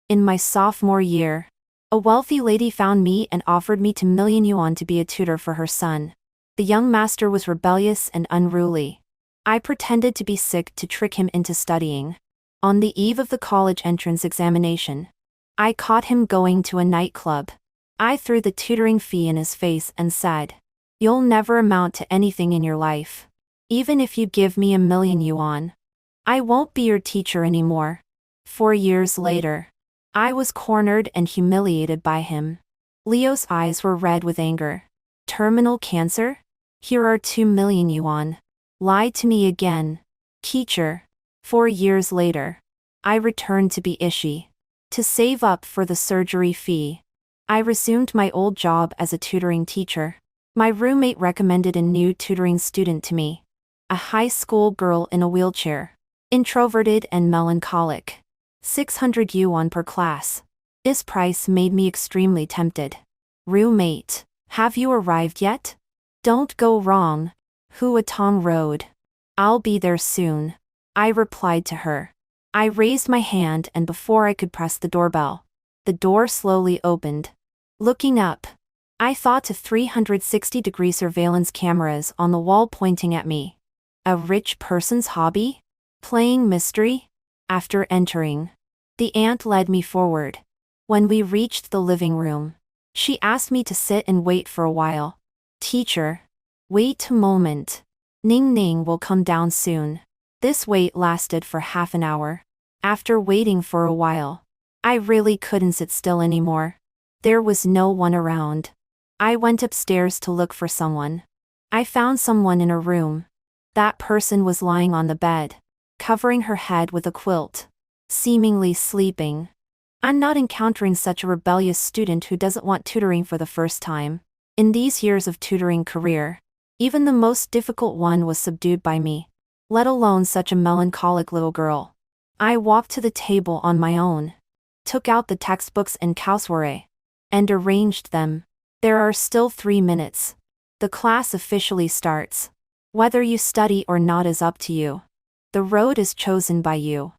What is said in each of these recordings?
In my sophomore year, a wealthy lady found me and offered me 2 million yuan to be a tutor for her son. The young master was rebellious and unruly. I pretended to be sick to trick him into studying. On the eve of the college entrance examination, I caught him going to a nightclub. I threw the tutoring fee in his face and said, "You'll never amount to anything in your life. Even if you give me 1 million yuan, I won't be your teacher anymore." 4 years later, I was cornered and humiliated by him. Leo's eyes were red with anger. Terminal cancer? Here are 2 million yuan. Lie to me again. Teacher. 4 years later, I returned to be Ishi. To save up for the surgery fee, I resumed my old job as a tutoring teacher. My roommate recommended a new tutoring student to me. A high school girl in a wheelchair. Introverted and melancholic. 600 yuan per class. This price made me extremely tempted. Roommate, have you arrived yet? Don't go wrong. Huatong Road. I'll be there soon. I replied to her. I raised my hand and before I could press the doorbell, the door slowly opened. Looking up, I thought of 360-degree surveillance cameras on the wall pointing at me. A rich person's hobby? Playing mystery? After entering, the aunt led me forward. When we reached the living room, she asked me to sit and wait for a while. Teacher, wait a moment. Ning Ning will come down soon. This wait lasted for half an hour. After waiting for a while, I really couldn't sit still anymore. There was no one around. I went upstairs to look for someone. I found someone in a room. That person was lying on the bed, covering her head with a quilt, seemingly sleeping. I'm not encountering such a rebellious student who doesn't want tutoring for the first time. In these years of tutoring career, even the most difficult one was subdued by me, let alone such a melancholic little girl. I walked to the table on my own, took out the textbooks and cassoulet, and arranged them. There are still 3 minutes. The class officially starts. Whether you study or not is up to you. The road is chosen by you.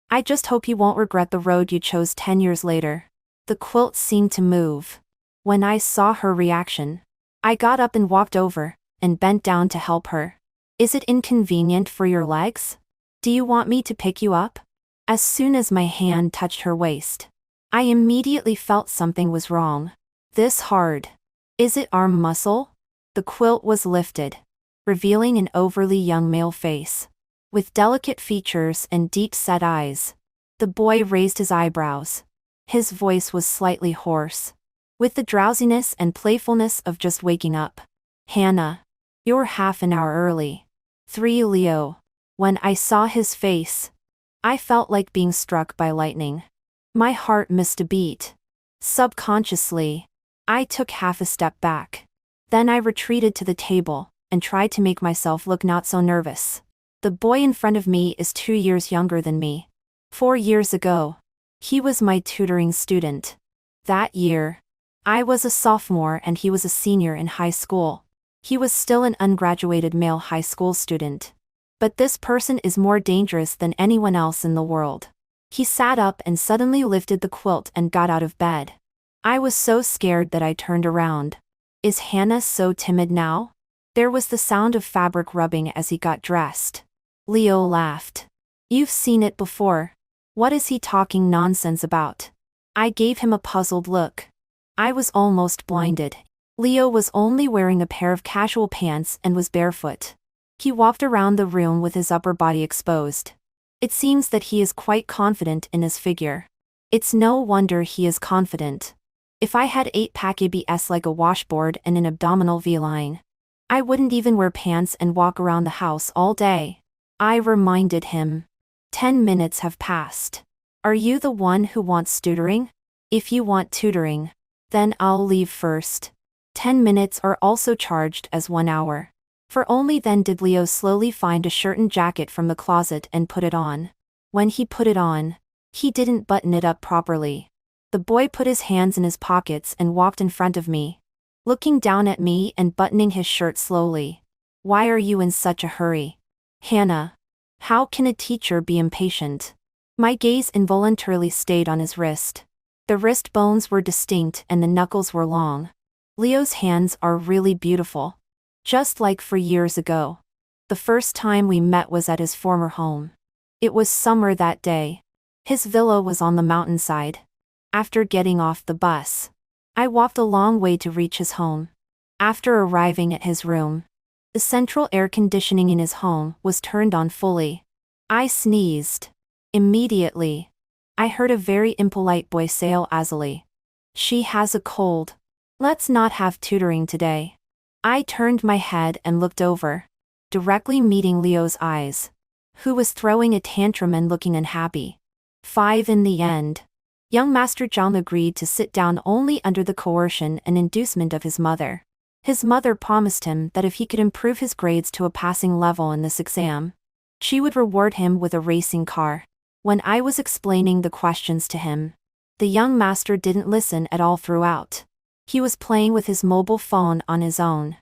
I just hope you won't regret the road you chose 10 years later. The quilt seemed to move. When I saw her reaction, I got up and walked over, and bent down to help her. Is it inconvenient for your legs? Do you want me to pick you up? As soon as my hand touched her waist, I immediately felt something was wrong. This hard. Is it arm muscle? The quilt was lifted, revealing an overly young male face, with delicate features and deep-set eyes. The boy raised his eyebrows. His voice was slightly hoarse, with the drowsiness and playfulness of just waking up. Hannah, you're half an hour early. 3 Leo. When I saw his face, I felt like being struck by lightning. My heart missed a beat. Subconsciously, I took half a step back. Then I retreated to the table, and tried to make myself look not so nervous. The boy in front of me is 2 years younger than me. 4 years ago, he was my tutoring student. That year, I was a sophomore and he was a senior in high school. He was still an ungraduated male high school student. But this person is more dangerous than anyone else in the world. He sat up and suddenly lifted the quilt and got out of bed. I was so scared that I turned around. Is Hannah so timid now? There was the sound of fabric rubbing as he got dressed. Leo laughed. You've seen it before. What is he talking nonsense about? I gave him a puzzled look. I was almost blinded. Leo was only wearing a pair of casual pants and was barefoot. He walked around the room with his upper body exposed. It seems that he is quite confident in his figure. It's no wonder he is confident. If I had 8-pack abs like a washboard and an abdominal V-line, I wouldn't even wear pants and walk around the house all day. I reminded him. 10 minutes have passed. Are you the one who wants tutoring? If you want tutoring, then I'll leave first. 10 minutes are also charged as 1 hour. For only then did Leo slowly find a shirt and jacket from the closet and put it on. When he put it on, he didn't button it up properly. The boy put his hands in his pockets and walked in front of me, looking down at me and buttoning his shirt slowly. Why are you in such a hurry? Hannah. How can a teacher be impatient? My gaze involuntarily stayed on his wrist. The wrist bones were distinct and the knuckles were long. Leo's hands are really beautiful. Just like for years ago. The first time we met was at his former home. It was summer that day. His villa was on the mountainside. After getting off the bus, I walked a long way to reach his home. After arriving at his room, the central air conditioning in his home was turned on fully. I sneezed. Immediately, I heard a very impolite voice say lazily, "She has a cold. Let's not have tutoring today." I turned my head and looked over, directly meeting Leo's eyes, who was throwing a tantrum and looking unhappy. 5 in the end. Young Master Zhang agreed to sit down only under the coercion and inducement of his mother. His mother promised him that if he could improve his grades to a passing level in this exam, she would reward him with a racing car. When I was explaining the questions to him, the young master didn't listen at all throughout. He was playing with his mobile phone on his own.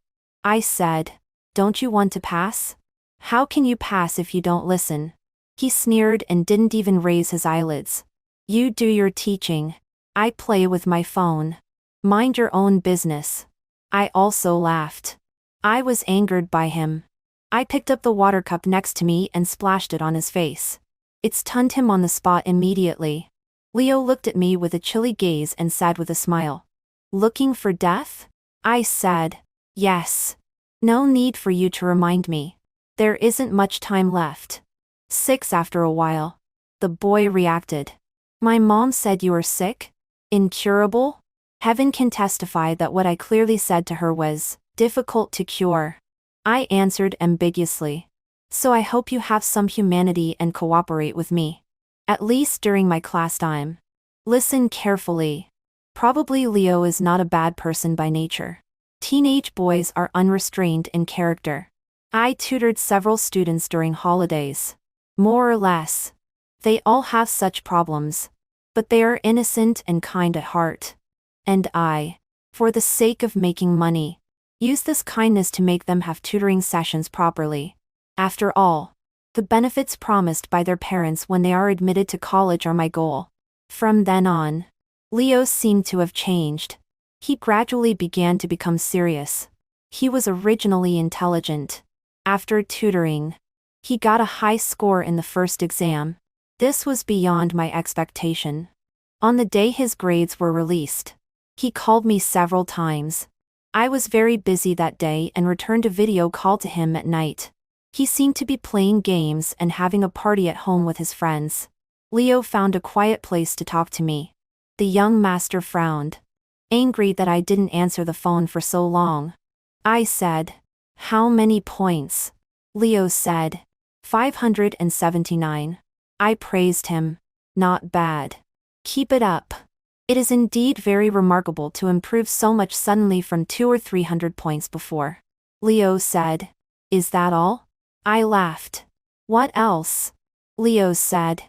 I said, "Don't you want to pass? How can you pass if you don't listen?" He sneered and didn't even raise his eyelids. "You do your teaching. I play with my phone. Mind your own business." I also laughed. I was angered by him. I picked up the water cup next to me and splashed it on his face. It stunned him on the spot immediately. Leo looked at me with a chilly gaze and said with a smile, "Looking for death?" I said, "Yes. No need for you to remind me. There isn't much time left." 6 after a while. The boy reacted. "My mom said you were sick? Incurable?" Heaven can testify that what I clearly said to her was, "difficult to cure." I answered ambiguously. "So I hope you have some humanity and cooperate with me. At least during my class time. Listen carefully. Probably Leo is not a bad person by nature. Teenage boys are unrestrained in character. I tutored several students during holidays. More or less. They all have such problems. But they are innocent and kind at heart. And I, for the sake of making money, use this kindness to make them have tutoring sessions properly. After all, the benefits promised by their parents when they are admitted to college are my goal." From then on, Leo seemed to have changed. He gradually began to become serious. He was originally intelligent. After tutoring, he got a high score in the first exam. This was beyond my expectation. On the day his grades were released, he called me several times. I was very busy that day and returned a video call to him at night. He seemed to be playing games and having a party at home with his friends. Leo found a quiet place to talk to me. The young master frowned, angry that I didn't answer the phone for so long. I said, "How many points?" Leo said, 579. I praised him. "Not bad. Keep it up. It is indeed very remarkable to improve so much suddenly from 200 or 300 points before." Leo said, "Is that all?" I laughed. "What else?" Leo said,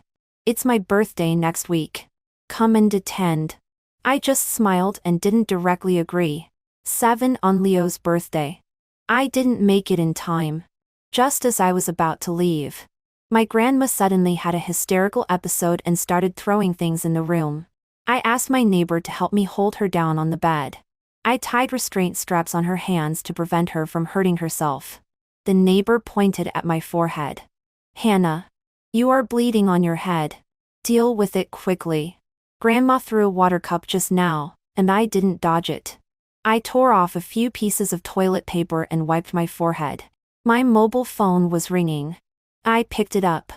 "It's my birthday next week. Come and attend." I just smiled and didn't directly agree. 7 on Leo's birthday. I didn't make it in time. Just as I was about to leave, my grandma suddenly had a hysterical episode and started throwing things in the room. I asked my neighbor to help me hold her down on the bed. I tied restraint straps on her hands to prevent her from hurting herself. The neighbor pointed at my forehead. "Hannah, you are bleeding on your head. Deal with it quickly. Grandma threw a water cup just now, and I didn't dodge it." I tore off a few pieces of toilet paper and wiped my forehead. My mobile phone was ringing. I picked it up.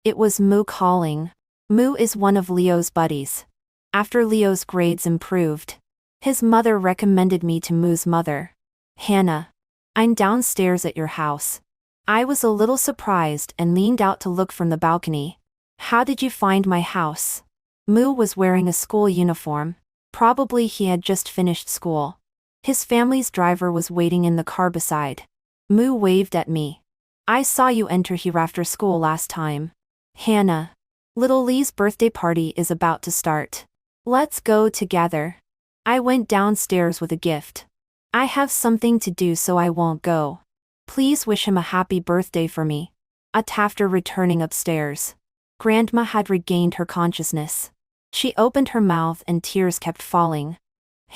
It was Moo calling. Moo is one of Leo's buddies. After Leo's grades improved, his mother recommended me to Moo's mother. "Hannah, I'm downstairs at your house." I was a little surprised and leaned out to look from the balcony. "How did you find my house?" Moo was wearing a school uniform. Probably he had just finished school. His family's driver was waiting in the car beside. Moo waved at me. "I saw you enter here after school last time. Hannah, little Lee's birthday party is about to start. Let's go together." I went downstairs with a gift. "I have something to do so I won't go. Please wish him a happy birthday for me." After returning upstairs, Grandma had regained her consciousness. She opened her mouth and tears kept falling.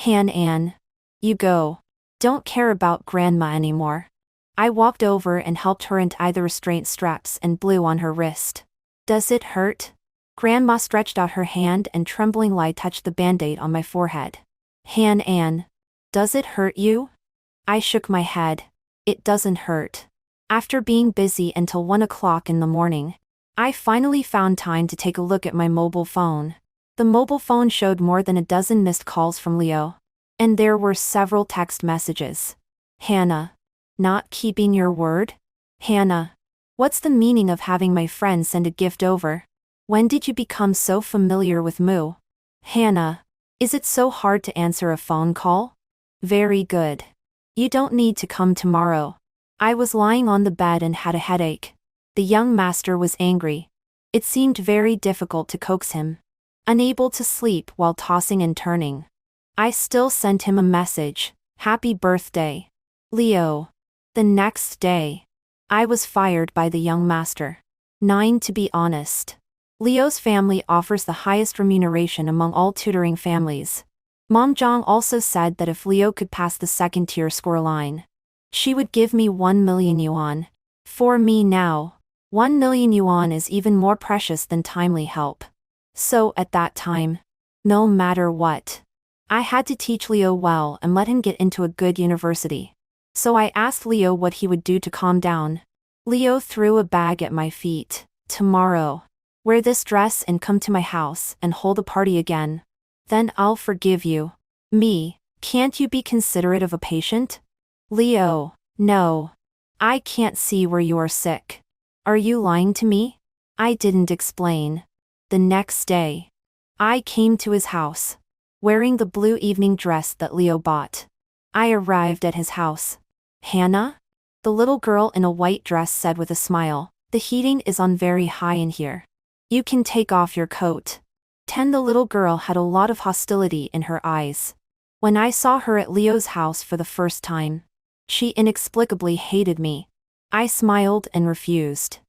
Ann, you go. Don't care about Grandma anymore. I walked over and helped her untie the restraint straps and blew on her wrist. Does it hurt? Grandma stretched out her hand and trembling light touched the band-aid on my forehead. Ann, does it hurt you? I shook my head. It doesn't hurt. After being busy until 1 o'clock in the morning, I finally found time to take a look at my mobile phone. The mobile phone showed more than a dozen missed calls from Leo. And there were several text messages. Hannah. Not keeping your word? Hannah. What's the meaning of having my friend send a gift over? When did you become so familiar with Moo? Hannah. Is it so hard to answer a phone call? Very good. You don't need to come tomorrow. I was lying on the bed and had a headache. The young master was angry. It seemed very difficult to coax him. Unable to sleep while tossing and turning. I still sent him a message. Happy birthday, Leo. The next day, I was fired by the young master. 9 to be honest. Leo's family offers the highest remuneration among all tutoring families. Mom Jong also said that if Leo could pass the second-tier score line, she would give me 1 million yuan. For me now, 1 million yuan is even more precious than timely help. So at that time, no matter what, I had to teach Leo well and let him get into a good university. So I asked Leo what he would do to calm down. Leo threw a bag at my feet. Tomorrow, wear this dress and come to my house and hold a party again. Then I'll forgive you. Me, can't you be considerate of a patient? Leo, no. I can't see where you are sick. Are you lying to me? I didn't explain. The next day, I came to his house, wearing the blue evening dress that Leo bought. I arrived at his house. Hannah? The little girl in a white dress said with a smile, the heating is on very high in here. You can take off your coat. The little girl had a lot of hostility in her eyes. When I saw her at Leo's house for the first time, she inexplicably hated me. I smiled and refused.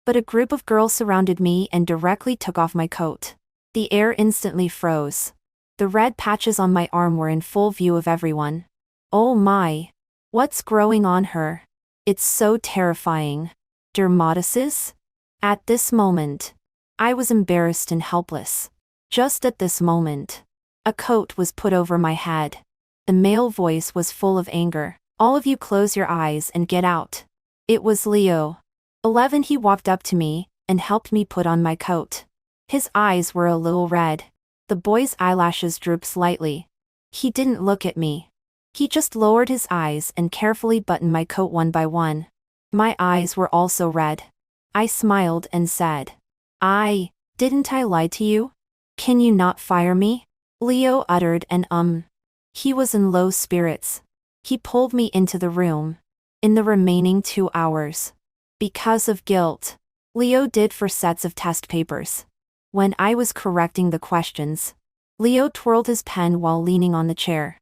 But a group of girls surrounded me and directly took off my coat. The air instantly froze. The red patches on my arm were in full view of everyone. Oh my! What's growing on her? It's so terrifying. Dermatitis? At this moment, I was embarrassed and helpless. Just at this moment, a coat was put over my head. The male voice was full of anger. All of you close your eyes and get out. It was Leo. 11. He walked up to me and helped me put on my coat. His eyes were a little red. The boy's eyelashes drooped slightly. He didn't look at me. He just lowered his eyes and carefully buttoned my coat one by one. My eyes were also red. I smiled and said, Didn't I lie to you? Can you not fire me? Leo uttered an He was in low spirits. He pulled me into the room. In the remaining 2 hours, because of guilt, Leo did 4 sets of test papers. When I was correcting the questions, Leo twirled his pen while leaning on the chair.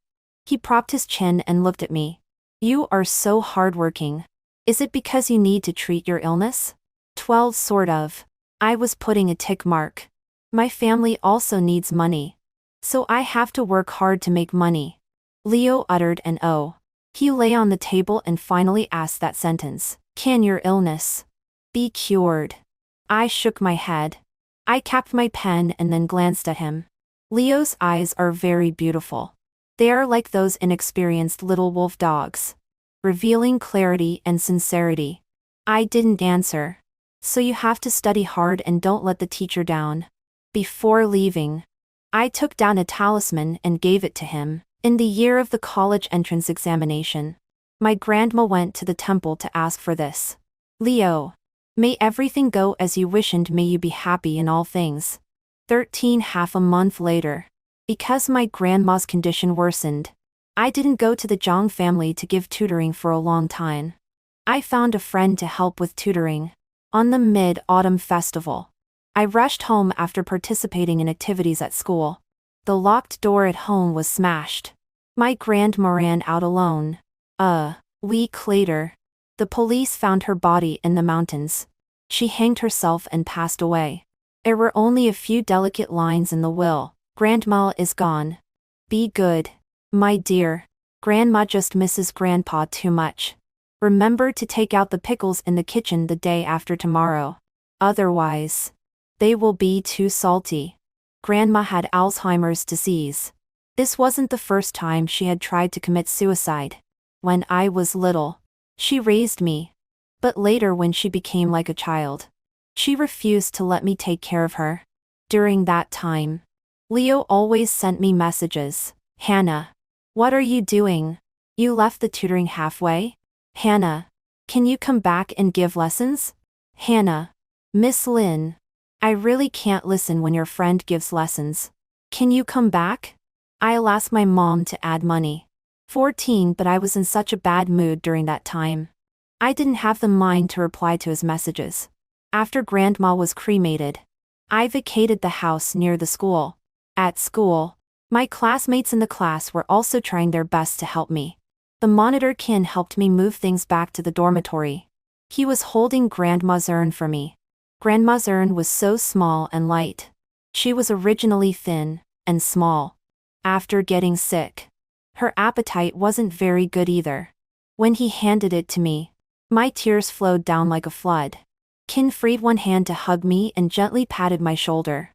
He propped his chin and looked at me. You are so hardworking. Is it because you need to treat your illness? 12 sort of. I was putting a tick mark. My family also needs money. So I have to work hard to make money. Leo uttered an O. He lay on the table and finally asked that sentence. Can your illness be cured? I shook my head. I capped my pen and then glanced at him. Leo's eyes are very beautiful. They are like those inexperienced little wolf dogs, revealing clarity and sincerity. I didn't answer. So you have to study hard and don't let the teacher down. Before leaving, I took down a talisman and gave it to him. In the year of the college entrance examination, my grandma went to the temple to ask for this. Leo, may everything go as you wish and may you be happy in all things. 13. Half a month later, because my grandma's condition worsened, I didn't go to the Zhang family to give tutoring for a long time. I found a friend to help with tutoring. On the Mid-Autumn Festival, I rushed home after participating in activities at school. The locked door at home was smashed. My grandma ran out alone. A week later, the police found her body in the mountains. She hanged herself and passed away. There were only a few delicate lines in the will. Grandma is gone. Be good, my dear. Grandma just misses Grandpa too much. Remember to take out the pickles in the kitchen the day after tomorrow. Otherwise, they will be too salty. Grandma had Alzheimer's disease. This wasn't the first time she had tried to commit suicide. When I was little, she raised me. But later when she became like a child, she refused to let me take care of her. During that time, Leo always sent me messages. Hannah, what are you doing? You left the tutoring halfway? Hannah, can you come back and give lessons? Hannah, Miss Lynn, I really can't listen when your friend gives lessons. Can you come back? I'll ask my mom to add money. 14, but I was in such a bad mood during that time. I didn't have the mind to reply to his messages. After Grandma was cremated, I vacated the house near the school. At school, my classmates in the class were also trying their best to help me. The monitor Kin helped me move things back to the dormitory. He was holding Grandma's urn for me. Grandma's urn was so small and light. She was originally thin and small. After getting sick, her appetite wasn't very good either. When he handed it to me, my tears flowed down like a flood. Kin freed one hand to hug me and gently patted my shoulder.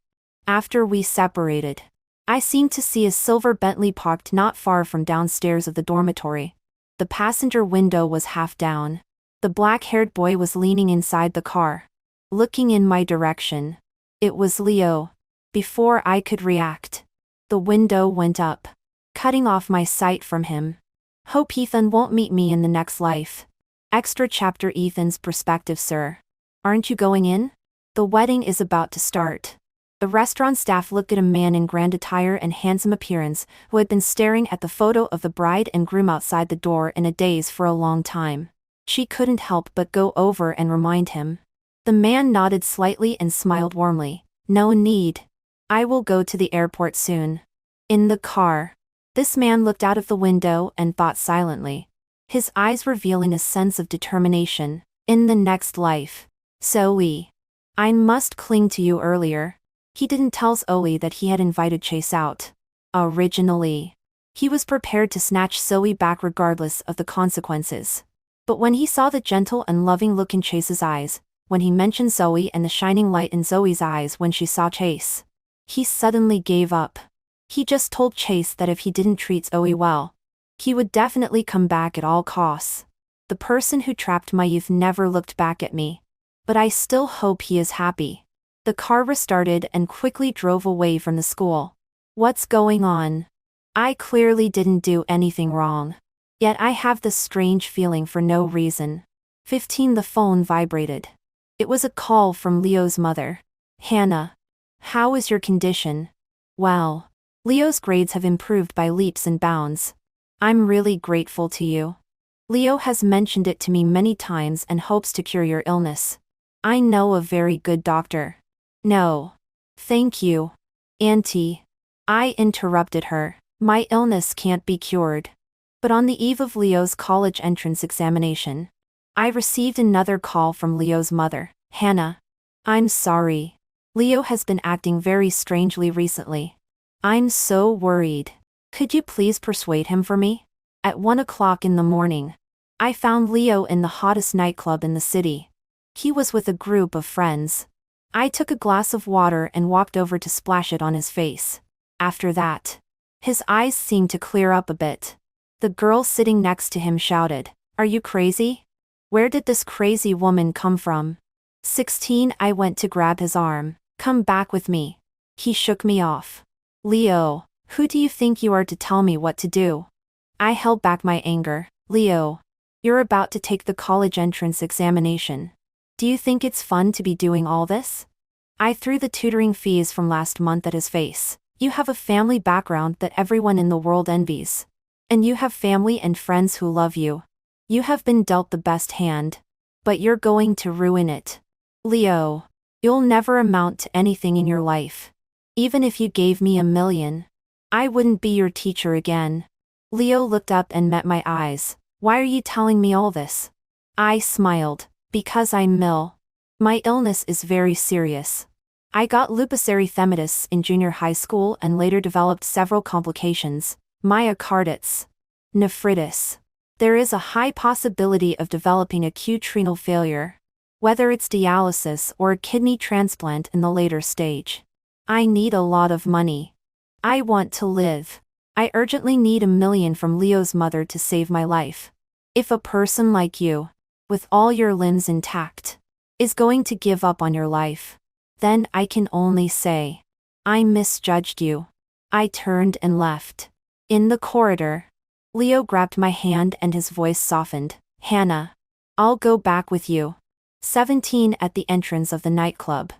After we separated, I seemed to see a silver Bentley parked not far from downstairs of the dormitory. The passenger window was half down. The black-haired boy was leaning inside the car, looking in my direction. It was Leo. Before I could react, the window went up, cutting off my sight from him. Hope Ethan won't meet me in the next life. Extra chapter: Ethan's perspective. Sir, aren't you going in? The wedding is about to start. The restaurant staff looked at a man in grand attire and handsome appearance who had been staring at the photo of the bride and groom outside the door in a daze for a long time. She couldn't help but go over and remind him. The man nodded slightly and smiled warmly. No need. I will go to the airport soon. In the car, this man looked out of the window and thought silently, his eyes revealing a sense of determination. In the next life. Zoe, I must cling to you. Earlier, he didn't tell Zoe that he had invited Chase out. Originally, he was prepared to snatch Zoe back regardless of the consequences. But when he saw the gentle and loving look in Chase's eyes, when he mentioned Zoe and the shining light in Zoe's eyes when she saw Chase, he suddenly gave up. He just told Chase that if he didn't treat Zoe well, he would definitely come back at all costs. The person who trapped my youth never looked back at me. But I still hope he is happy. The car restarted and quickly drove away from the school. What's going on? I clearly didn't do anything wrong. Yet I have this strange feeling for no reason. 15. The phone vibrated. It was a call from Leo's mother. Hannah, how is your condition? Well, Leo's grades have improved by leaps and bounds. I'm really grateful to you. Leo has mentioned it to me many times and hopes to cure your illness. I know a very good doctor. No. Thank you, Auntie. I interrupted her. My illness can't be cured. But on the eve of Leo's college entrance examination, I received another call from Leo's mother. Hannah, I'm sorry. Leo has been acting very strangely recently. I'm so worried. Could you please persuade him for me? At 1 o'clock in the morning, I found Leo in the hottest nightclub in the city. He was with a group of friends. I took a glass of water and walked over to splash it on his face. After that, his eyes seemed to clear up a bit. The girl sitting next to him shouted, "Are you crazy? Where did this crazy woman come from?" 16. I went to grab his arm. Come back with me. He shook me off. Leo, who do you think you are to tell me what to do? I held back my anger. Leo, you're about to take the college entrance examination. Do you think it's fun to be doing all this? I threw the tutoring fees from last month at his face. You have a family background that everyone in the world envies. And you have family and friends who love you. You have been dealt the best hand. But you're going to ruin it. Leo, you'll never amount to anything in your life. Even if you gave me $1 million, I wouldn't be your teacher again. Leo looked up and met my eyes. Why are you telling me all this? I smiled. Because I'm ill. My illness is very serious. I got lupus erythematosus in junior high school and later developed several complications, myocarditis, nephritis. There is a high possibility of developing acute renal failure, whether it's dialysis or a kidney transplant in the later stage. I need a lot of money. I want to live. I urgently need $1 million from Leo's mother to save my life. If a person like you, with all your limbs intact, is going to give up on your life, then I can only say, I misjudged you. I turned and left. In the corridor, Leo grabbed my hand and his voice softened. Hannah, I'll go back with you. 17 At the entrance of the nightclub.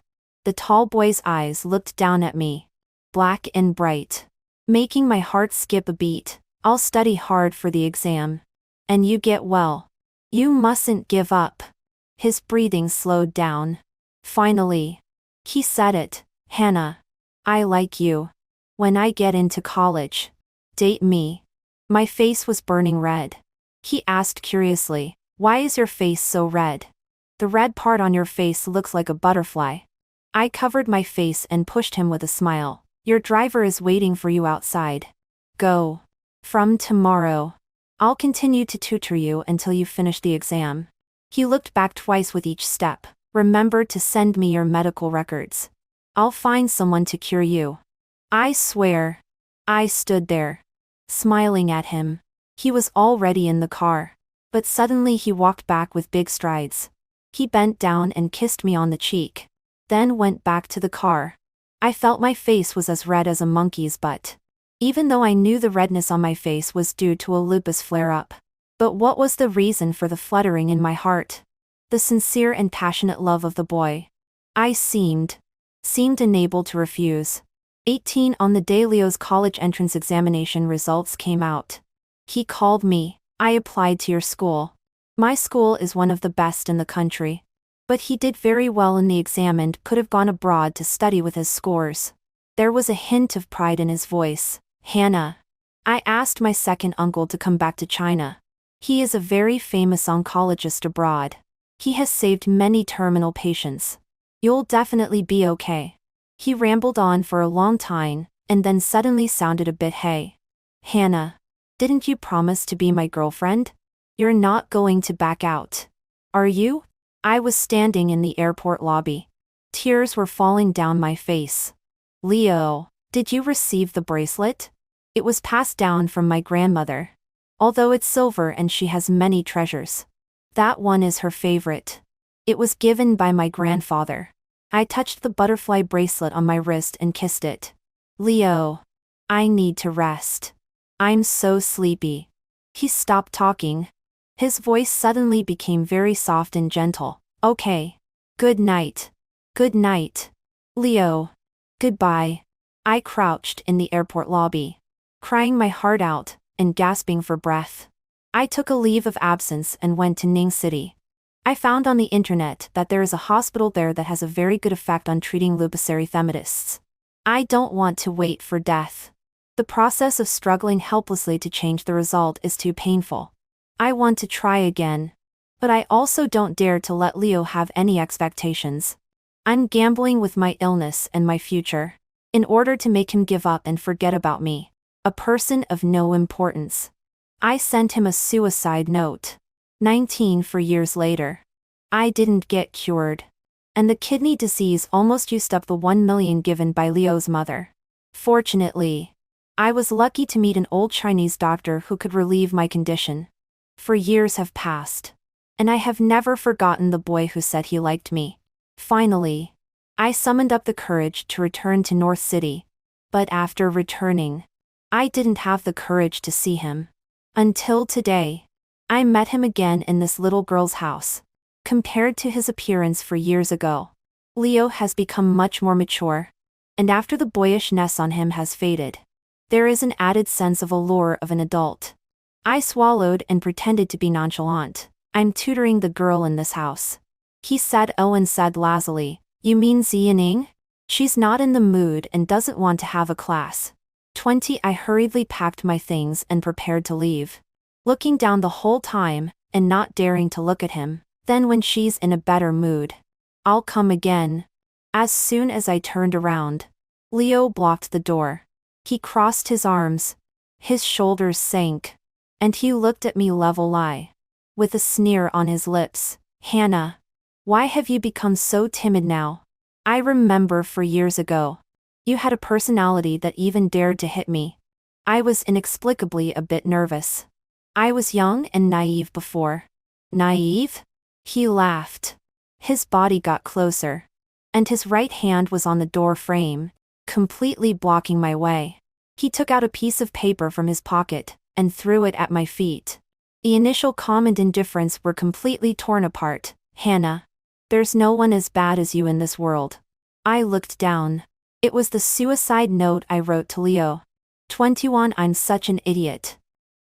The tall boy's eyes looked down at me, black and bright, making my heart skip a beat. I'll study hard for the exam. And you get well. You mustn't give up. His breathing slowed down. Finally, he said it. Hannah, I like you. When I get into college, date me. My face was burning red. He asked curiously, why is your face so red? The red part on your face looks like a butterfly. I covered my face and pushed him with a smile. Your driver is waiting for you outside. Go. From tomorrow, I'll continue to tutor you until you finish the exam. He looked back twice with each step. Remember to send me your medical records. I'll find someone to cure you. I swear. I stood there, smiling at him. He was already in the car. But suddenly he walked back with big strides. He bent down and kissed me on the cheek, then went back to the car. I felt my face was as red as a monkey's butt, even though I knew the redness on my face was due to a lupus flare-up. But what was the reason for the fluttering in my heart? The sincere and passionate love of the boy. I seemed unable to refuse. 18 On the day Leo's college entrance examination results came out, he called me. I applied to your school. My school is one of the best in the country. But he did very well in the exam and could have gone abroad to study with his scores. There was a hint of pride in his voice. Hannah, I asked my second uncle to come back to China. He is a very famous oncologist abroad. He has saved many terminal patients. You'll definitely be okay. He rambled on for a long time, and then suddenly sounded a bit hey. Hannah, didn't you promise to be my girlfriend? You're not going to back out, are you? I was standing in the airport lobby. Tears were falling down my face. Leo, did you receive the bracelet? It was passed down from my grandmother. Although it's silver and she has many treasures, that one is her favorite. It was given by my grandfather. I touched the butterfly bracelet on my wrist and kissed it. Leo, I need to rest. I'm so sleepy. He stopped talking. His voice suddenly became very soft and gentle. Okay. Good night. Good night. Leo. Goodbye. I crouched in the airport lobby, crying my heart out and gasping for breath. I took a leave of absence and went to Ning City. I found on the internet that there is a hospital there that has a very good effect on treating lupus erythematosus. I don't want to wait for death. The process of struggling helplessly to change the result is too painful. I want to try again. But I also don't dare to let Leo have any expectations. I'm gambling with my illness and my future, in order to make him give up and forget about me, a person of no importance. I sent him a suicide note. 19 For years later, I didn't get cured. And the kidney disease almost used up the $1 million given by Leo's mother. Fortunately, I was lucky to meet an old Chinese doctor who could relieve my condition. For years have passed, and I have never forgotten the boy who said he liked me. Finally, I summoned up the courage to return to North City. But after returning, I didn't have the courage to see him. Until today, I met him again in this little girl's house. Compared to his appearance for years ago, Leo has become much more mature, and after the boyishness on him has faded, there is an added sense of allure of an adult. I swallowed and pretended to be nonchalant. I'm tutoring the girl in this house. He said and said lazily, you mean Ziyaning? She's not in the mood and doesn't want to have a class. 20 I hurriedly packed my things and prepared to leave, looking down the whole time, and not daring to look at him. Then when she's in a better mood, I'll come again. As soon as I turned around, Leo blocked the door. He crossed his arms. His shoulders sank. And he looked at me level-eye, with a sneer on his lips. Hannah, why have you become so timid now? I remember for years ago, you had a personality that even dared to hit me. I was inexplicably a bit nervous. I was young and naive before. Naive? He laughed. His body got closer. And his right hand was on the door frame, completely blocking my way. He took out a piece of paper from his pocket and threw it at my feet. The initial calm and indifference were completely torn apart. Hannah, there's no one as bad as you in this world. I looked down. It was the suicide note I wrote to Leo. 21. I'm such an idiot.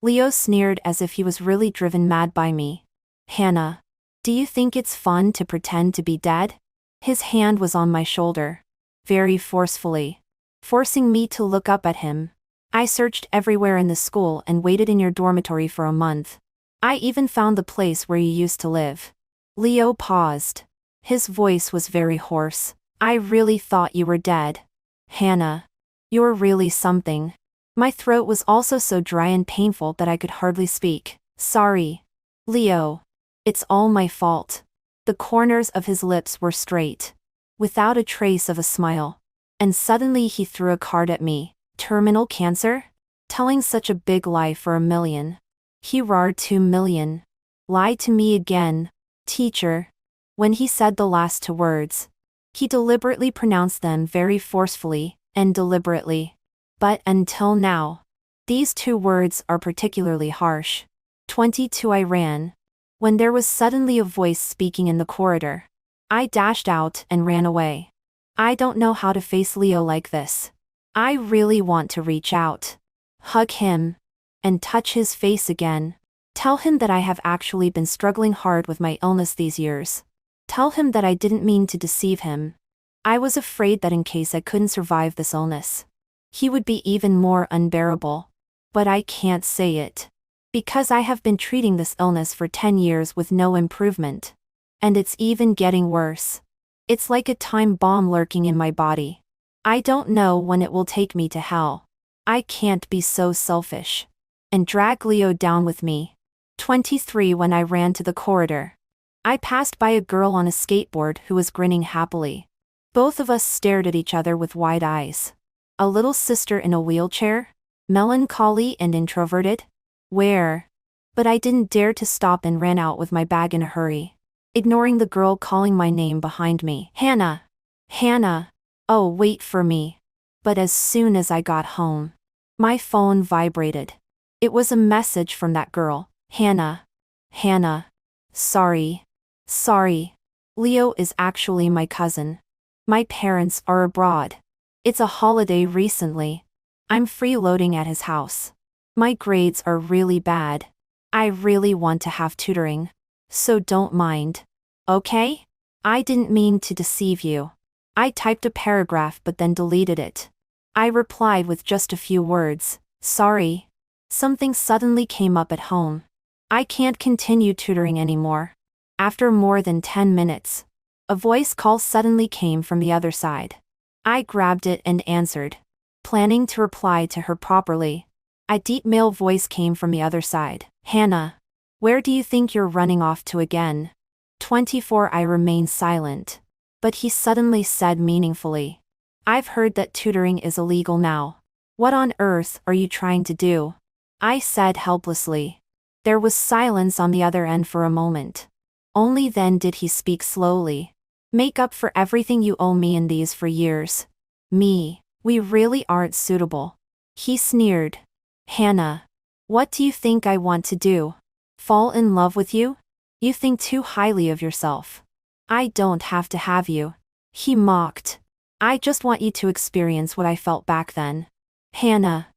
Leo sneered as if he was really driven mad by me. Hannah, do you think it's fun to pretend to be dead? His hand was on my shoulder, very forcefully, forcing me to look up at him. I searched everywhere in the school and waited in your dormitory for a month. I even found the place where you used to live. Leo paused. His voice was very hoarse. I really thought you were dead. Hannah, you're really something. My throat was also so dry and painful that I could hardly speak. Sorry. Leo. It's all my fault. The corners of his lips were straight, without a trace of a smile. And suddenly he threw a card at me. Terminal cancer? Telling such a big lie for $1 million. He roared. 2 million. Lie to me again, teacher. When he said the last 2 words, he deliberately pronounced them very forcefully and deliberately. But until now, these 2 words are particularly harsh. 22. I ran. When there was suddenly a voice speaking in the corridor, I dashed out and ran away. I don't know how to face Leo like this. I really want to reach out, hug him, and touch his face again. Tell him that I have actually been struggling hard with my illness these years. Tell him that I didn't mean to deceive him. I was afraid that in case I couldn't survive this illness, he would be even more unbearable. But I can't say it. Because I have been treating this illness for 10 years with no improvement. And it's even getting worse. It's like a time bomb lurking in my body. I don't know when it will take me to hell. I can't be so selfish. And drag Leo down with me. 23. When I ran to the corridor, I passed by a girl on a skateboard who was grinning happily. Both of us stared at each other with wide eyes. A little sister in a wheelchair? Melancholy and introverted? Where? But I didn't dare to stop and ran out with my bag in a hurry, ignoring the girl calling my name behind me. Hannah! Hannah! Oh, wait for me. But as soon as I got home, my phone vibrated. It was a message from that girl. Hannah. Hannah. Sorry. Sorry. Leo is actually my cousin. My parents are abroad. It's a holiday recently. I'm freeloading at his house. My grades are really bad. I really want to have tutoring. So don't mind. Okay? I didn't mean to deceive you. I typed a paragraph but then deleted it. I replied with just a few words. Sorry. Something suddenly came up at home. I can't continue tutoring anymore. After more than 10 minutes, a voice call suddenly came from the other side. I grabbed it and answered, planning to reply to her properly. A deep male voice came from the other side. Hannah, where do you think you're running off to again? 24. I remained silent. But he suddenly said meaningfully, I've heard that tutoring is illegal now. What on earth are you trying to do? I said helplessly. There was silence on the other end for a moment. Only then did he speak slowly. Make up for everything you owe me in these for years. Me, we really aren't suitable. He sneered. Hannah, what do you think I want to do? Fall in love with you? You think too highly of yourself. I don't have to have you. He mocked. I just want you to experience what I felt back then. Hannah,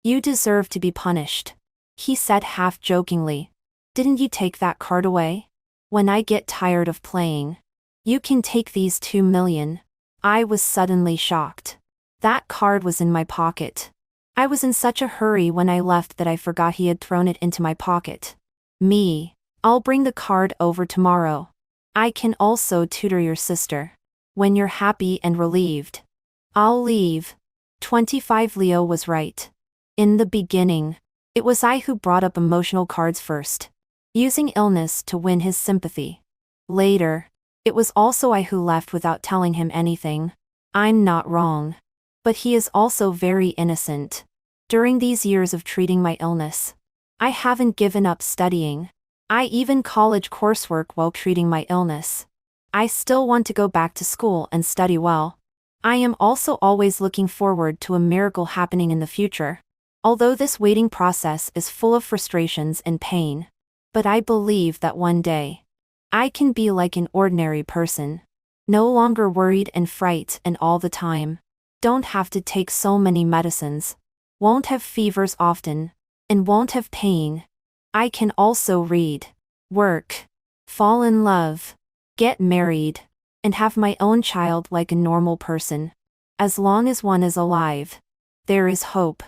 you deserve to be punished. He said half jokingly. Didn't you take that card away? When I get tired of playing, you can take these 2 million. I was suddenly shocked. That card was in my pocket. I was in such a hurry when I left that I forgot he had thrown it into my pocket. Me, I'll bring the card over tomorrow. I can also tutor your sister. When you're happy and relieved. I'll leave. 25 Leo was right. In the beginning, it was I who brought up emotional cards first, using illness to win his sympathy. Later, it was also I who left without telling him anything. I'm not wrong. But he is also very innocent. During these years of treating my illness, I haven't given up studying. I even college coursework while treating my illness. I still want to go back to school and study well. I am also always looking forward to a miracle happening in the future. Although this waiting process is full of frustrations and pain. But I believe that one day, I can be like an ordinary person. No longer worried and frightened all the time. Don't have to take so many medicines. Won't have fevers often. And won't have pain. I can also read, work, fall in love, get married, and have my own child like a normal person. As long as one is alive, there is hope.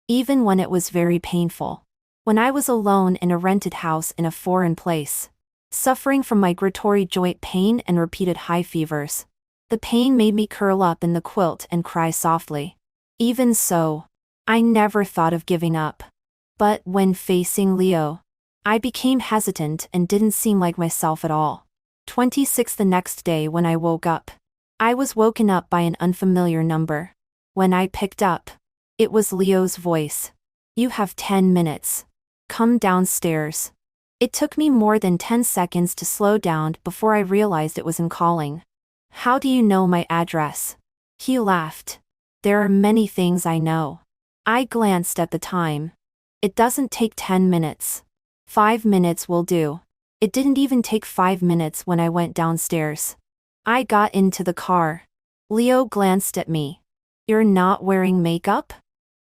Even when it was very painful. When I was alone in a rented house in a foreign place, suffering from migratory joint pain and repeated high fevers. The pain made me curl up in the quilt and cry softly. Even so, I never thought of giving up. But when facing Leo, I became hesitant and didn't seem like myself at all. 26 The next day when I woke up, I was woken up by an unfamiliar number. When I picked up, it was Leo's voice. You have 10 minutes. Come downstairs. It took me more than 10 seconds to slow down before I realized it was him calling. How do you know my address? He laughed. There are many things I know. I glanced at the time. It doesn't take 10 minutes. 5 minutes will do. It didn't even take 5 minutes when I went downstairs. I got into the car. Leo glanced at me. You're not wearing makeup?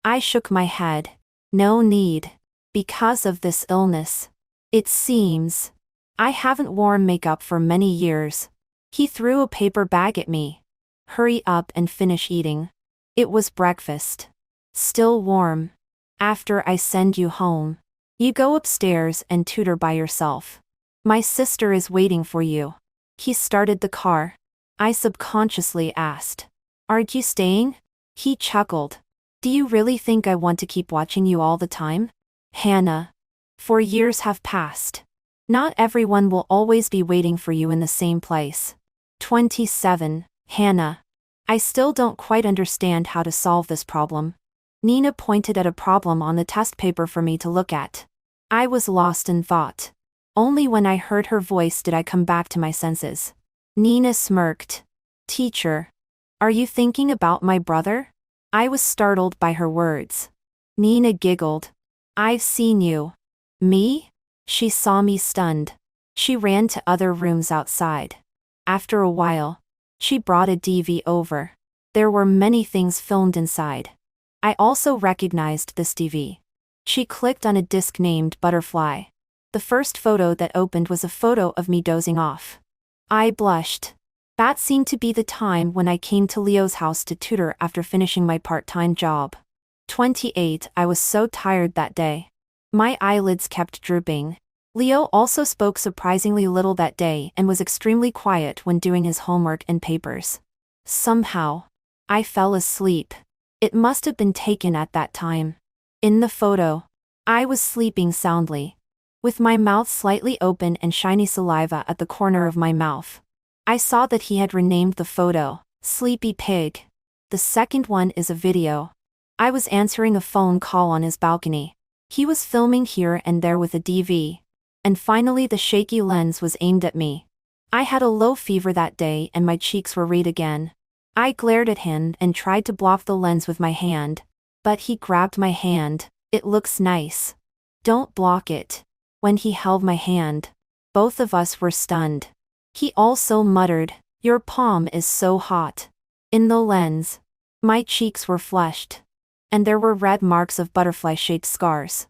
I shook my head. No need. Because of this illness. It seems. I haven't worn makeup for many years. He threw a paper bag at me. Hurry up and finish eating. It was breakfast. Still warm. After I send you home, you go upstairs and tutor by yourself. My sister is waiting for you. He started the car. I subconsciously asked, aren't you staying? He chuckled. Do you really think I want to keep watching you all the time? Hannah. 4 years have passed. Not everyone will always be waiting for you in the same place. 27. Hannah. I still don't quite understand how to solve this problem. Nina pointed at a problem on the test paper for me to look at. I was lost in thought. Only when I heard her voice did I come back to my senses. Nina smirked. Teacher. Are you thinking about my brother? I was startled by her words. Nina giggled. I've seen you. Me? She saw me stunned. She ran to other rooms outside. After a while, she brought a DV over. There were many things filmed inside. I also recognized this DV. She clicked on a disc named Butterfly. The first photo that opened was a photo of me dozing off. I blushed. That seemed to be the time when I came to Leo's house to tutor after finishing my part-time job. 28 I was so tired that day. My eyelids kept drooping. Leo also spoke surprisingly little that day and was extremely quiet when doing his homework and papers. Somehow, I fell asleep. It must have been taken at that time. In the photo, I was sleeping soundly, with my mouth slightly open and shiny saliva at the corner of my mouth. I saw that he had renamed the photo, Sleepy Pig. The second one is a video. I was answering a phone call on his balcony. He was filming here and there with a DV. And finally the shaky lens was aimed at me. I had a low fever that day and my cheeks were red again. I glared at him and tried to block the lens with my hand. But he grabbed my hand. It looks nice. Don't block it. When he held my hand, both of us were stunned. He also muttered, your palm is so hot. In the lens, my cheeks were flushed. And there were red marks of butterfly-shaped scars.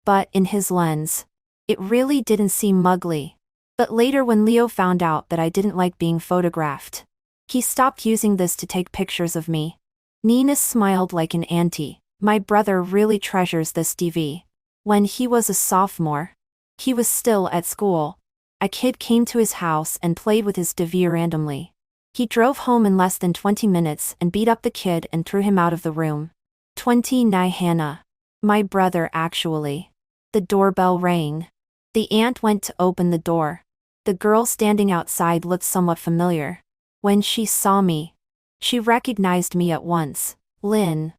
But in his lens, it really didn't seem muggly. But later when Leo found out that I didn't like being photographed, he stopped using this to take pictures of me. Nina smiled like an auntie. My brother really treasures this DV. When he was a sophomore, he was still at school. A kid came to his house and played with his DV randomly. He drove home in less than 20 minutes and beat up the kid and threw him out of the room. 29 Hannah. My brother actually. The doorbell rang. The aunt went to open the door. The girl standing outside looked somewhat familiar. When she saw me, she recognized me at once. Lynn.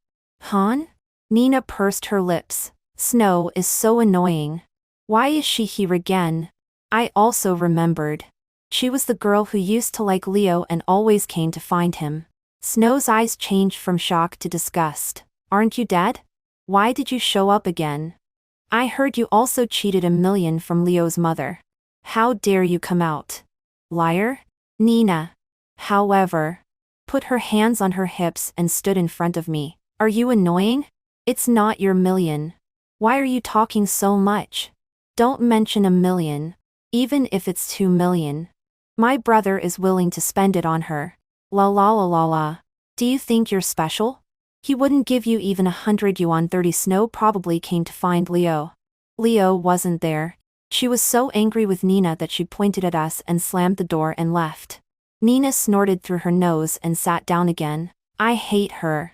Han? Nina pursed her lips. Snow is so annoying. Why is she here again? I also remembered. She was the girl who used to like Leo and always came to find him. Snow's eyes changed from shock to disgust. Aren't you dead? Why did you show up again? I heard you also cheated $1 million from Leo's mother. How dare you come out? Liar? Nina, however, put her hands on her hips and stood in front of me. Are you annoying? It's not your $1 million. Why are you talking so much? Don't mention $1 million. Even if it's $2 million. My brother is willing to spend it on her. La la la la la. Do you think you're special? He wouldn't give you even 100 yuan. 30 Snow probably came to find Leo. Leo wasn't there. She was so angry with Nina that she pointed at us and slammed the door and left. Nina snorted through her nose and sat down again. I hate her.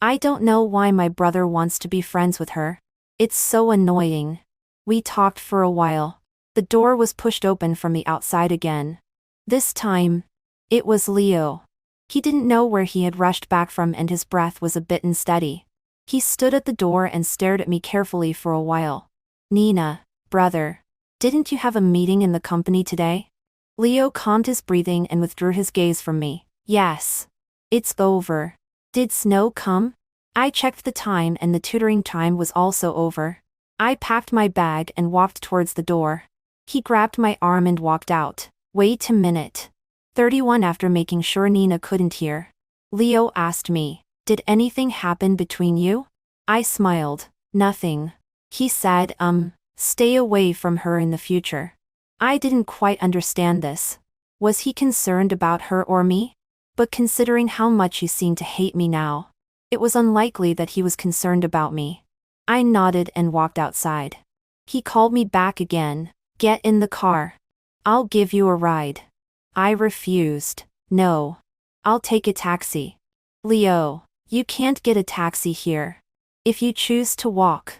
I don't know why my brother wants to be friends with her. It's so annoying. We talked for a while. The door was pushed open from the outside again. This time, it was Leo. He didn't know where he had rushed back from and his breath was a bit unsteady. He stood at the door and stared at me carefully for a while. Nina, brother, didn't you have a meeting in the company today? Leo calmed his breathing and withdrew his gaze from me. Yes. It's over. Did Snow come? I checked the time and the tutoring time was also over. I packed my bag and walked towards the door. He grabbed my arm and walked out. Wait a minute. 31 After making sure Nina couldn't hear, Leo asked me, did anything happen between you? I smiled. Nothing. He said, stay away from her in the future. I didn't quite understand this. Was he concerned about her or me? But considering how much he seemed to hate me now, it was unlikely that he was concerned about me. I nodded and walked outside. He called me back again. Get in the car. I'll give you a ride. I refused. No. I'll take a taxi. Leo, you can't get a taxi here. If you choose to walk,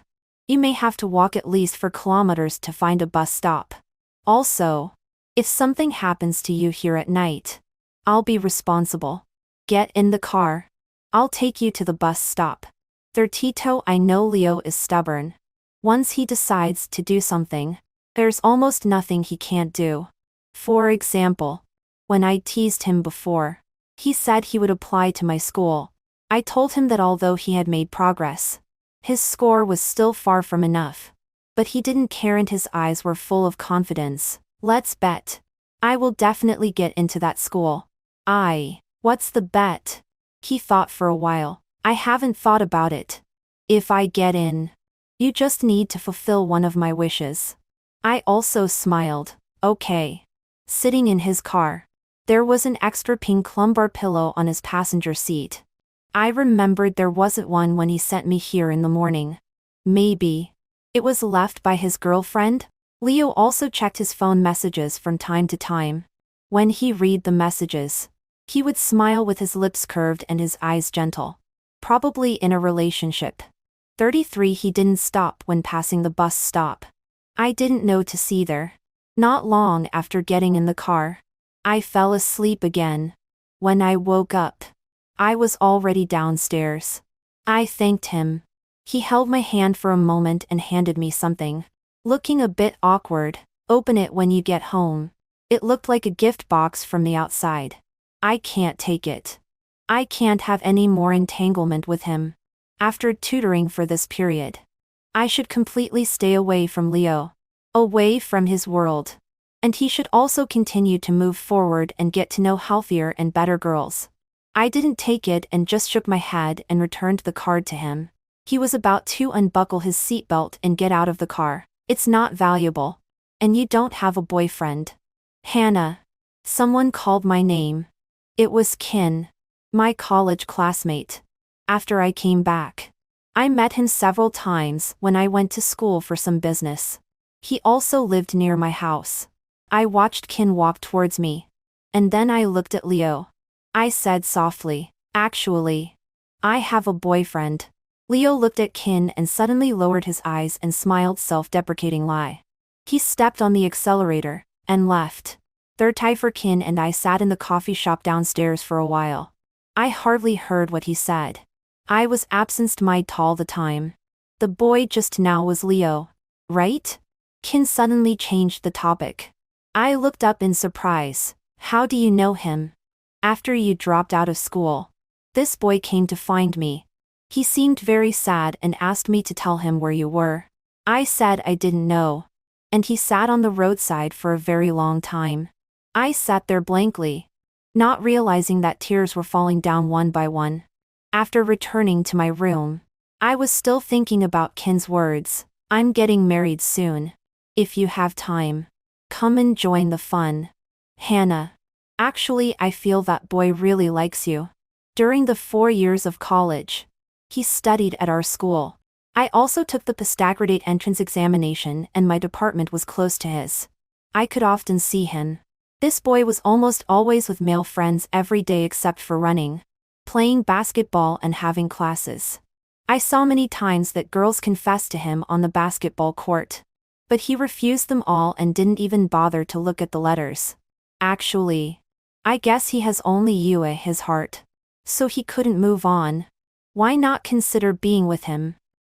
you may have to walk at least 4 kilometers to find a bus stop. Also, if something happens to you here at night, I'll be responsible. Get in the car. I'll take you to the bus stop. Tito, I know Leo is stubborn. Once he decides to do something, there's almost nothing he can't do. For example, when I teased him before, he said he would apply to my school. I told him that although he had made progress, his score was still far from enough. But he didn't care and his eyes were full of confidence. Let's bet. I will definitely get into that school. What's the bet? He thought for a while. I haven't thought about it. If I get in, you just need to fulfill one of my wishes. I also smiled. Okay. Sitting in his car, there was an extra pink lumbar pillow on his passenger seat. I remembered there wasn't one when he sent me here in the morning. Maybe it was left by his girlfriend? Leo also checked his phone messages from time to time. When he read the messages, he would smile with his lips curved and his eyes gentle. Probably in a relationship. 33 He didn't stop when passing the bus stop. I didn't notice either. Not long after getting in the car, I fell asleep again. When I woke up, I was already downstairs. I thanked him. He held my hand for a moment and handed me something. Looking a bit awkward. Open it when you get home. It looked like a gift box from the outside. I can't take it. I can't have any more entanglement with him. After tutoring for this period, I should completely stay away from Leo. Away from his world. And he should also continue to move forward and get to know healthier and better girls. I didn't take it and just shook my head and returned the card to him. He was about to unbuckle his seatbelt and get out of the car. It's not valuable. And you don't have a boyfriend. Hannah. Someone called my name. It was Kin. My college classmate. After I came back, I met him several times when I went to school for some business. He also lived near my house. I watched Kin walk towards me. And then I looked at Leo. I said softly. Actually, I have a boyfriend. Leo looked at Kin and suddenly lowered his eyes and smiled self-deprecating lie. He stepped on the accelerator and left. Third tie for Kin and I sat in the coffee shop downstairs for a while. I hardly heard what he said. I was absent-minded all the time. The boy just now was Leo, right? Kin suddenly changed the topic. I looked up in surprise. How do you know him? After you dropped out of school. This boy came to find me. He seemed very sad and asked me to tell him where you were. I said I didn't know. And he sat on the roadside for a very long time. I sat there blankly, not realizing that tears were falling down one by one. After returning to my room, I was still thinking about Kin's words. I'm getting married soon. If you have time, come and join the fun. Hannah. Actually, I feel that boy really likes you. During the 4 years of college, he studied at our school. I also took the postgraduate entrance examination and my department was close to his. I could often see him. This boy was almost always with male friends every day except for running, playing basketball and having classes. I saw many times that girls confessed to him on the basketball court. But he refused them all and didn't even bother to look at the letters. Actually, I guess he has only you at his heart. So he couldn't move on. Why not consider being with him?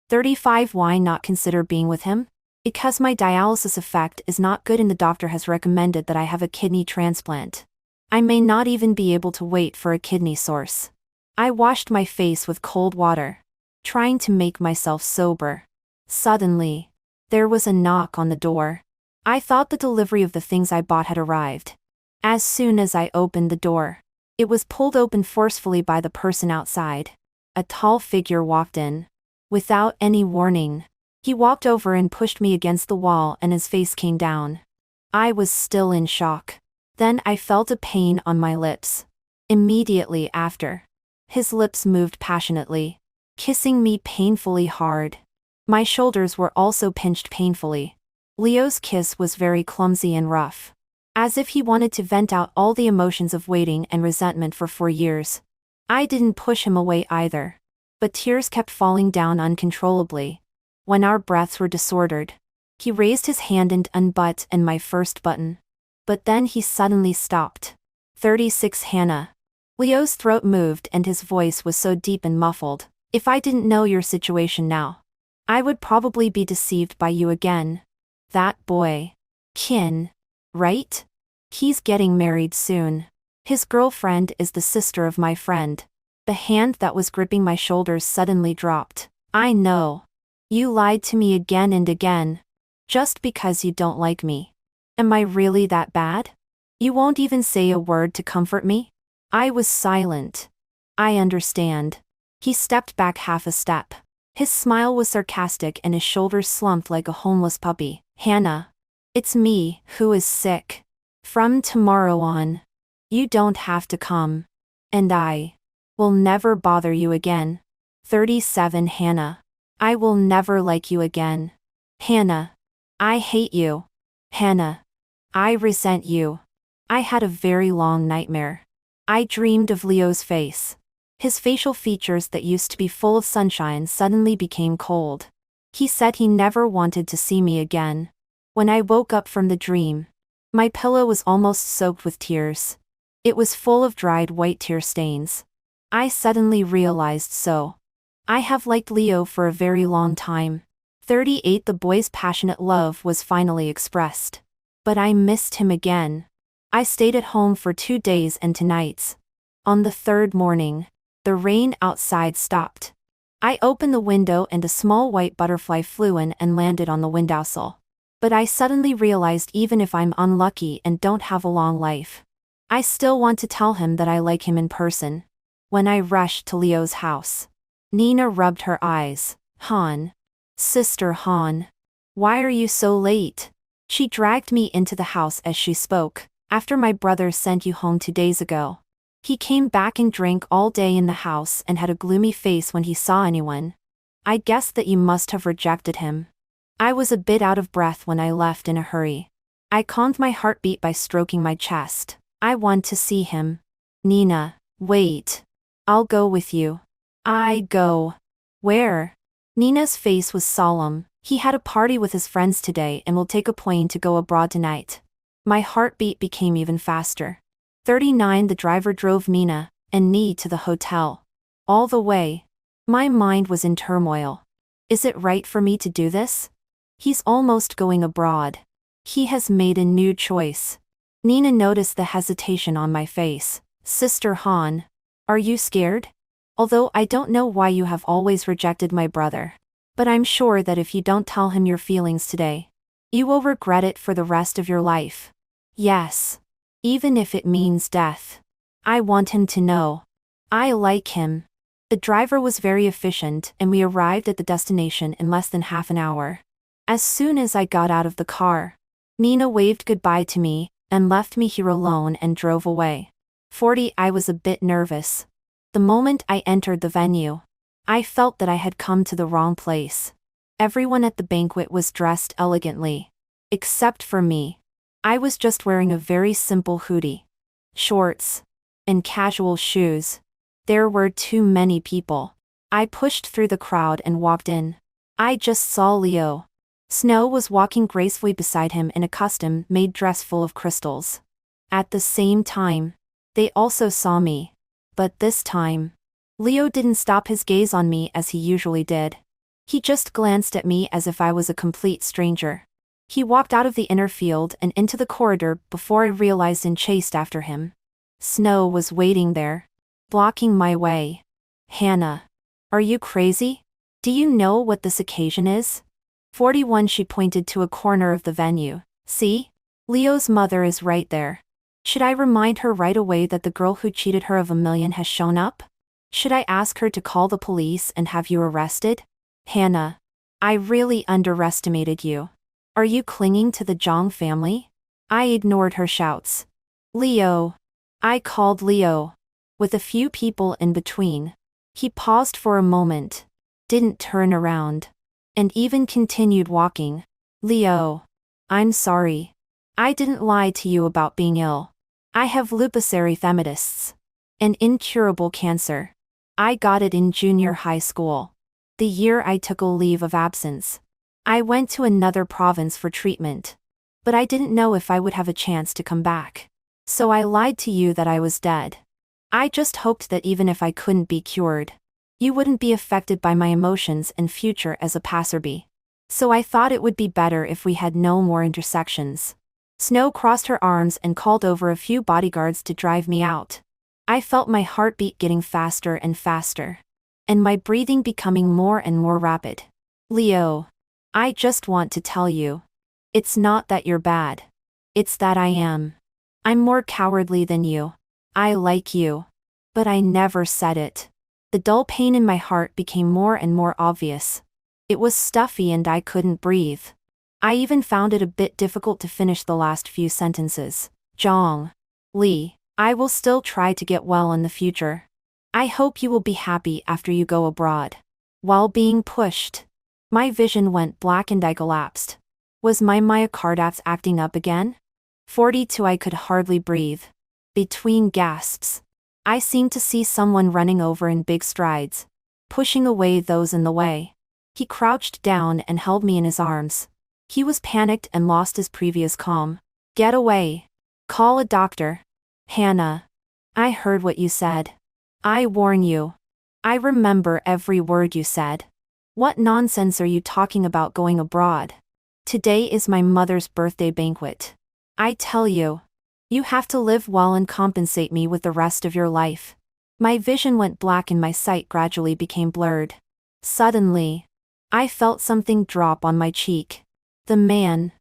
35. Why not consider being with him? Because my dialysis effect is not good and the doctor has recommended that I have a kidney transplant. I may not even be able to wait for a kidney source. I washed my face with cold water, trying to make myself sober. Suddenly, there was a knock on the door. I thought the delivery of the things I bought had arrived. As soon as I opened the door, it was pulled open forcefully by the person outside. A tall figure walked in. Without any warning, he walked over and pushed me against the wall and his face came down. I was still in shock. Then I felt a pain on my lips. Immediately after, his lips moved passionately, kissing me painfully hard. My shoulders were also pinched painfully. Leo's kiss was very clumsy and rough, as if he wanted to vent out all the emotions of waiting and resentment for 4 years. I didn't push him away either, but tears kept falling down uncontrollably. When our breaths were disordered, he raised his hand and unbuttoned my first button. But then he suddenly stopped. 36. Hannah. Leo's throat moved and his voice was so deep and muffled. If I didn't know your situation now, I would probably be deceived by you again. That boy. Kin. Right? He's getting married soon. His girlfriend is the sister of my friend. The hand that was gripping my shoulders suddenly dropped. I know. You lied to me again and again. Just because you don't like me. Am I really that bad? You won't even say a word to comfort me? I was silent. I understand. He stepped back half a step. His smile was sarcastic and his shoulders slumped like a homeless puppy. Hannah. It's me who is sick. From tomorrow on, you don't have to come. And I will never bother you again. 37. Hannah. I will never like you again. Hannah. I hate you. Hannah. I resent you. I had a very long nightmare. I dreamed of Leo's face. His facial features that used to be full of sunshine suddenly became cold. He said he never wanted to see me again. When I woke up from the dream, my pillow was almost soaked with tears. It was full of dried white tear stains. I suddenly realized I have liked Leo for a very long time. 38. The boy's passionate love was finally expressed. But I missed him again. I stayed at home for 2 days and 2 nights. On the 3rd morning, the rain outside stopped. I opened the window and a small white butterfly flew in and landed on the windowsill. But I suddenly realized even if I'm unlucky and don't have a long life, I still want to tell him that I like him in person. When I rushed to Leo's house, Nina rubbed her eyes. Han. Sister Han. Why are you so late? She dragged me into the house as she spoke. After my brother sent you home 2 days ago. He came back and drank all day in the house and had a gloomy face when he saw anyone. I guessed that you must have rejected him. I was a bit out of breath when I left in a hurry. I calmed my heartbeat by stroking my chest. I want to see him. Nina. Wait. I'll go with you. I go. Where? Nina's face was solemn. He had a party with his friends today and will take a plane to go abroad tonight. My heartbeat became even faster. 39. The driver drove Nina and me to the hotel. All the way, my mind was in turmoil. Is it right for me to do this? He's almost going abroad. He has made a new choice. Nina noticed the hesitation on my face. Sister Han, are you scared? Although I don't know why you have always rejected my brother. But I'm sure that if you don't tell him your feelings today, you will regret it for the rest of your life. Yes. Even if it means death. I want him to know. I like him. The driver was very efficient and we arrived at the destination in less than half an hour. As soon as I got out of the car, Nina waved goodbye to me and left me here alone and drove away. 40. I was a bit nervous. The moment I entered the venue, I felt that I had come to the wrong place. Everyone at the banquet was dressed elegantly. Except for me. I was just wearing a very simple hoodie, shorts, and casual shoes. There were too many people. I pushed through the crowd and walked in. I just saw Leo. Snow was walking gracefully beside him in a custom-made dress full of crystals. At the same time, they also saw me. But this time, Leo didn't stop his gaze on me as he usually did. He just glanced at me as if I was a complete stranger. He walked out of the inner field and into the corridor before I realized and chased after him. Snow was waiting there, blocking my way. Hannah, are you crazy? Do you know what this occasion is? 41. She pointed to a corner of the venue. See? Leo's mother is right there. Should I remind her right away that the girl who cheated her of $1 million has shown up? Should I ask her to call the police and have you arrested? Hannah, I really underestimated you. Are you clinging to the Zhang family? I ignored her shouts. Leo. I called Leo. With a few people in between. He paused for a moment, didn't turn around, and even continued walking. Leo. I'm sorry. I didn't lie to you about being ill. I have lupus erythematosus, an incurable cancer. I got it in junior high school. The year I took a leave of absence. I went to another province for treatment. But I didn't know if I would have a chance to come back. So I lied to you that I was dead. I just hoped that even if I couldn't be cured, you wouldn't be affected by my emotions and future as a passerby. So I thought it would be better if we had no more intersections. Snow crossed her arms and called over a few bodyguards to drive me out. I felt my heartbeat getting faster and faster. And my breathing becoming more and more rapid. Leo. I just want to tell you. It's not that you're bad. It's that I am. I'm more cowardly than you. I like you. But I never said it. The dull pain in my heart became more and more obvious. It was stuffy and I couldn't breathe. I even found it a bit difficult to finish the last few sentences. Zhang. Li, I will still try to get well in the future. I hope you will be happy after you go abroad. While being pushed, my vision went black and I collapsed. Was my myocarditis acting up again? 42. I could hardly breathe. Between gasps, I seemed to see someone running over in big strides, pushing away those in the way. He crouched down and held me in his arms. He was panicked and lost his previous calm. Get away. Call a doctor. Hannah. I heard what you said. I warn you. I remember every word you said. What nonsense are you talking about going abroad? Today is my mother's birthday banquet. I tell you. You have to live well and compensate me with the rest of your life. My vision went black and my sight gradually became blurred. Suddenly, I felt something drop on my cheek. The man,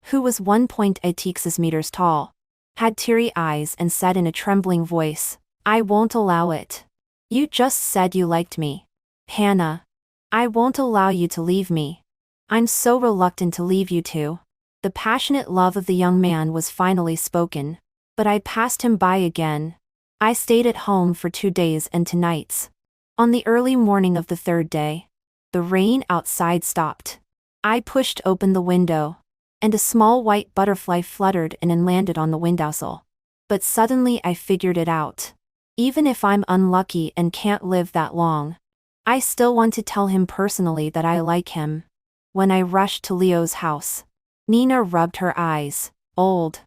who was 1.86 meters tall, had teary eyes and said in a trembling voice, I won't allow it. You just said you liked me. Hannah. I won't allow you to leave me. I'm so reluctant to leave you two. The passionate love of the young man was finally spoken. But I passed him by again. I stayed at home for 2 days and 2 nights. On the early morning of the 3rd day, the rain outside stopped. I pushed open the window, and a small white butterfly fluttered in and landed on the windowsill. But suddenly I figured it out. Even if I'm unlucky and can't live that long, I still want to tell him personally that I like him. When I rushed to Leo's house, Nina rubbed her eyes. Old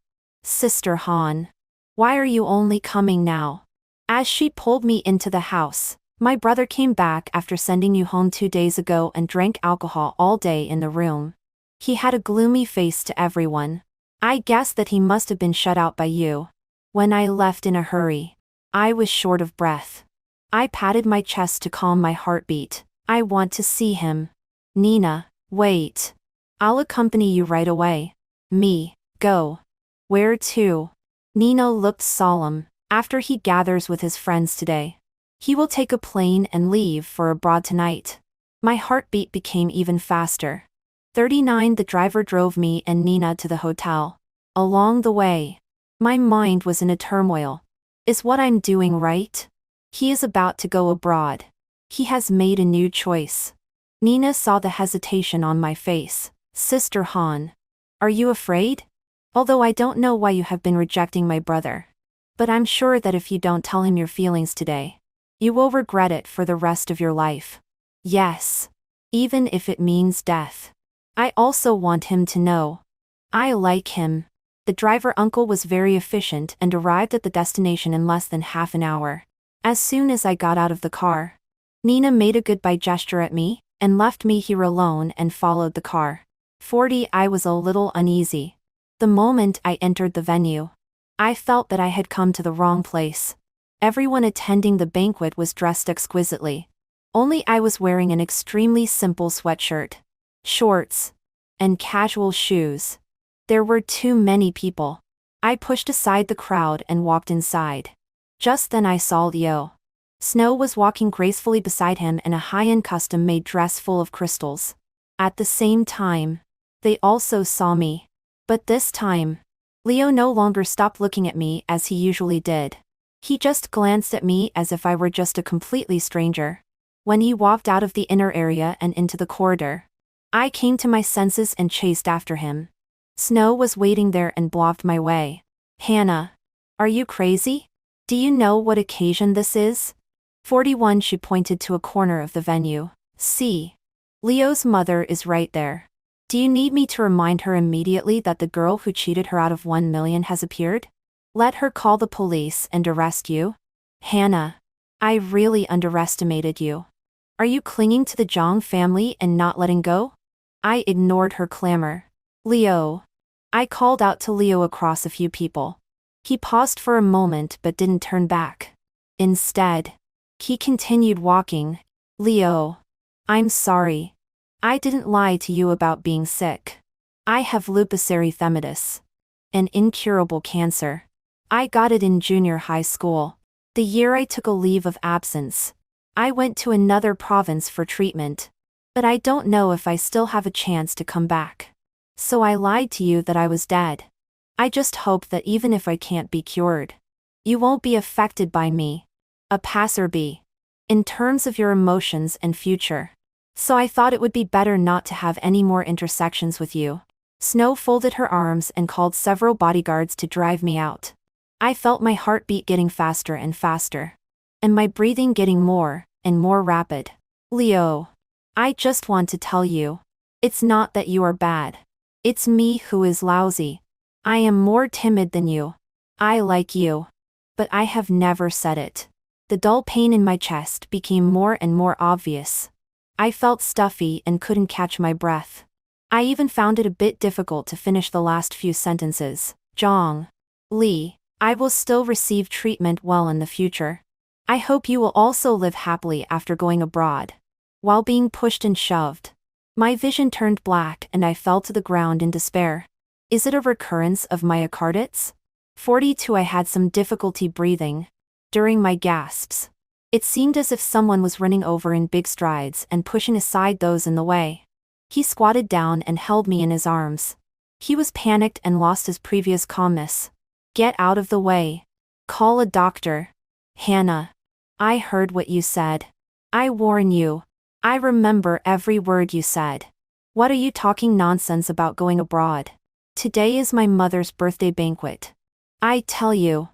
Sister Han, why are you only coming now? As she pulled me into the house, my brother came back after sending you home 2 days ago and drank alcohol all day in the room. He had a gloomy face to everyone. I guess that he must have been shut out by you. When I left in a hurry, I was short of breath. I patted my chest to calm my heartbeat. I want to see him. Nina, wait. I'll accompany you right away. Me, go. Where to? Nina looked solemn. After he gathers with his friends today, he will take a plane and leave for abroad tonight. My heartbeat became even faster. 39 The driver drove me and Nina to the hotel. Along the way, my mind was in a turmoil. Is what I'm doing right? He is about to go abroad. He has made a new choice. Nina saw the hesitation on my face. Sister Han, are you afraid? Although I don't know why you have been rejecting my brother. But I'm sure that if you don't tell him your feelings today, you will regret it for the rest of your life. Yes. Even if it means death. I also want him to know. I like him. The driver uncle was very efficient and arrived at the destination in less than half an hour. As soon as I got out of the car, Nina made a goodbye gesture at me, and left me here alone and followed the car. 40 I was a little uneasy. The moment I entered the venue, I felt that I had come to the wrong place. Everyone attending the banquet was dressed exquisitely. Only I was wearing an extremely simple sweatshirt, shorts, and casual shoes. There were too many people. I pushed aside the crowd and walked inside. Just then I saw Leo. Snow was walking gracefully beside him in a high-end custom-made dress full of crystals. At the same time, they also saw me. But this time, Leo no longer stopped looking at me as he usually did. He just glanced at me as if I were just a completely stranger. When he walked out of the inner area and into the corridor, I came to my senses and chased after him. Snow was waiting there and blocked my way. Hannah, are you crazy? Do you know what occasion this is? 41 She pointed to a corner of the venue. See. Leo's mother is right there. Do you need me to remind her immediately that the girl who cheated her out of 1 million has appeared? Let her call the police and arrest you? Hannah, I really underestimated you. Are you clinging to the Zhang family and not letting go? I ignored her clamor. Leo. I called out to Leo across a few people. He paused for a moment but didn't turn back. Instead, he continued walking. Leo. I'm sorry. I didn't lie to you about being sick. I have lupus erythematosus, an incurable cancer. I got it in junior high school. The year I took a leave of absence, I went to another province for treatment. But I don't know if I still have a chance to come back. So I lied to you that I was dead. I just hope that even if I can't be cured, you won't be affected by me, a passerby, in terms of your emotions and future. So I thought it would be better not to have any more intersections with you. Snow folded her arms and called several bodyguards to drive me out. I felt my heartbeat getting faster and faster, and my breathing getting more and more rapid. Leo, I just want to tell you, it's not that you are bad. It's me who is lousy. I am more timid than you. I like you. But I have never said it. The dull pain in my chest became more and more obvious. I felt stuffy and couldn't catch my breath. I even found it a bit difficult to finish the last few sentences. Zhang Li, I will still receive treatment well in the future. I hope you will also live happily after going abroad. While being pushed and shoved, my vision turned black and I fell to the ground in despair. Is it a recurrence of myocarditis? 42 I had some difficulty breathing. During my gasps, it seemed as if someone was running over in big strides and pushing aside those in the way. He squatted down and held me in his arms. He was panicked and lost his previous calmness. Get out of the way. Call a doctor. Hannah, I heard what you said. I warn you. I remember every word you said. What are you talking nonsense about going abroad? Today is my mother's birthday banquet. I tell you.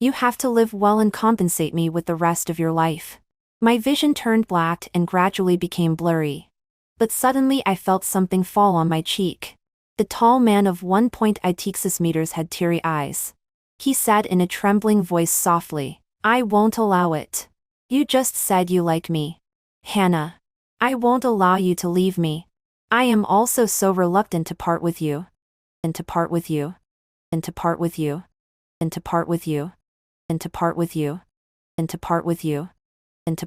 You have to live well and compensate me with the rest of your life. My vision turned black and gradually became blurry. But suddenly I felt something fall on my cheek. The tall man of 1.86 meters had teary eyes. He said in a trembling voice softly, "I won't allow it. You just said you like me. Hannah. I won't allow you to leave me. I am also so reluctant to part with you. And to part with you. And to part with you. And to part with you. And to part with you. And to part with you."